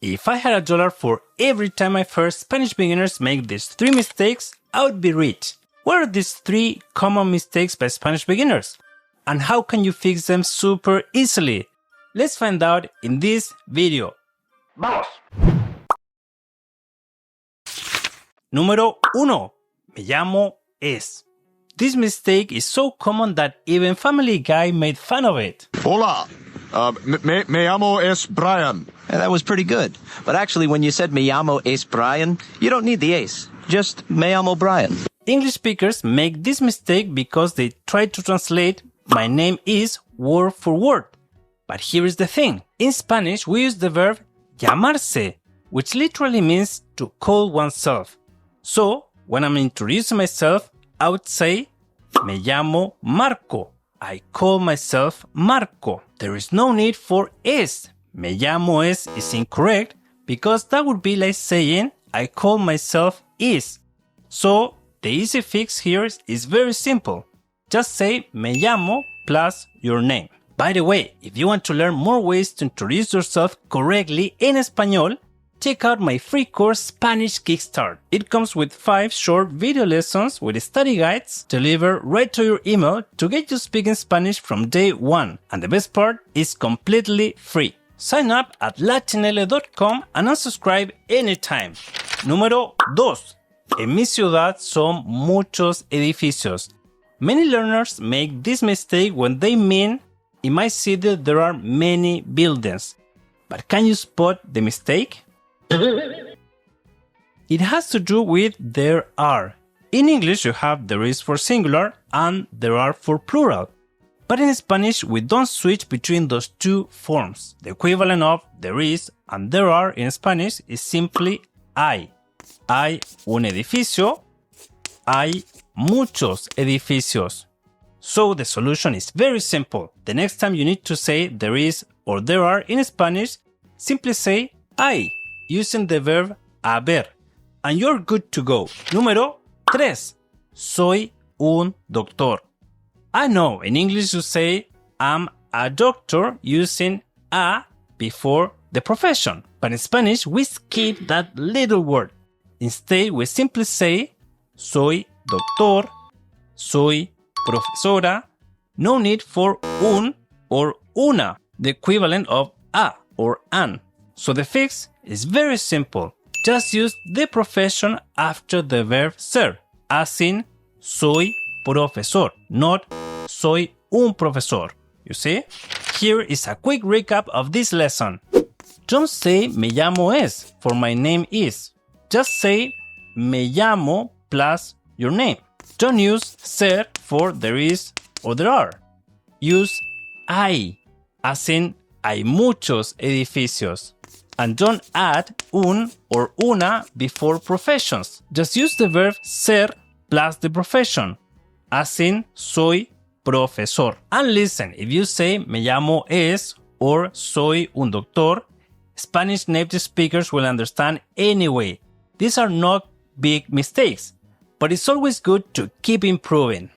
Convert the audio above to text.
If I had $1 for every time I've heard Spanish beginners make these 3 mistakes, I would be rich. What are these 3 common mistakes by Spanish beginners? And how can you fix them super easily? Let's find out in this video. ¡Vamos! Número 1. Me llamo es. This mistake is so common that even Family Guy made fun of it. Hola, me llamo es Brian. Yeah, that was pretty good. But actually, when you said me llamo es Brian, you don't need the es. Just me llamo Brian. English speakers make this mistake because they try to translate my name is word for word. But here is the thing. In Spanish, we use the verb llamarse, which literally means to call oneself. So, when I'm introducing myself, I would say, me llamo Marco. I call myself Marco. There is no need for es. Me llamo es is incorrect because that would be like saying, I call myself is. So, the easy fix here is very simple. Just say me llamo plus your name. By the way, if you want to learn more ways to introduce yourself correctly in español, check out my free course Spanish Kickstart. It comes with 5 short video lessons with study guides delivered right to your email to get you speaking Spanish from day 1. And the best part is completely free. Sign up at latinl.com and unsubscribe anytime. Número 2. En mi ciudad son muchos edificios. Many learners make this mistake when they mean in my city there are many buildings. But can you spot the mistake? It has to do with there are. In English you have there is for singular and there are for plural. But in Spanish we don't switch between those two forms. The equivalent of there is and there are in Spanish is simply hay. Hay un edificio, hay muchos edificios. So the solution is very simple. The next time you need to say there is or there are in Spanish, simply say hay, using the verb haber, and you're good to go. Número 3. Soy un doctor. I know, in English you say I'm a doctor using a before the profession, but in Spanish we skip that little word. Instead we simply say soy doctor, soy profesora. No need for un or una, the equivalent of a or an. So the fix is very simple. Just use the profession after the verb ser, as in soy profesor, not soy un profesor. You see? Here is a quick recap of this lesson. Don't say me llamo es for my name is. Just say me llamo plus your name. Don't use ser for there is or there are. Use hay, as in hay muchos edificios. And don't add un or una before professions. Just use the verb ser plus the profession, as in soy profesor. And listen, if you say me llamo es or soy un doctor, Spanish native speakers will understand anyway. These are not big mistakes, but it's always good to keep improving.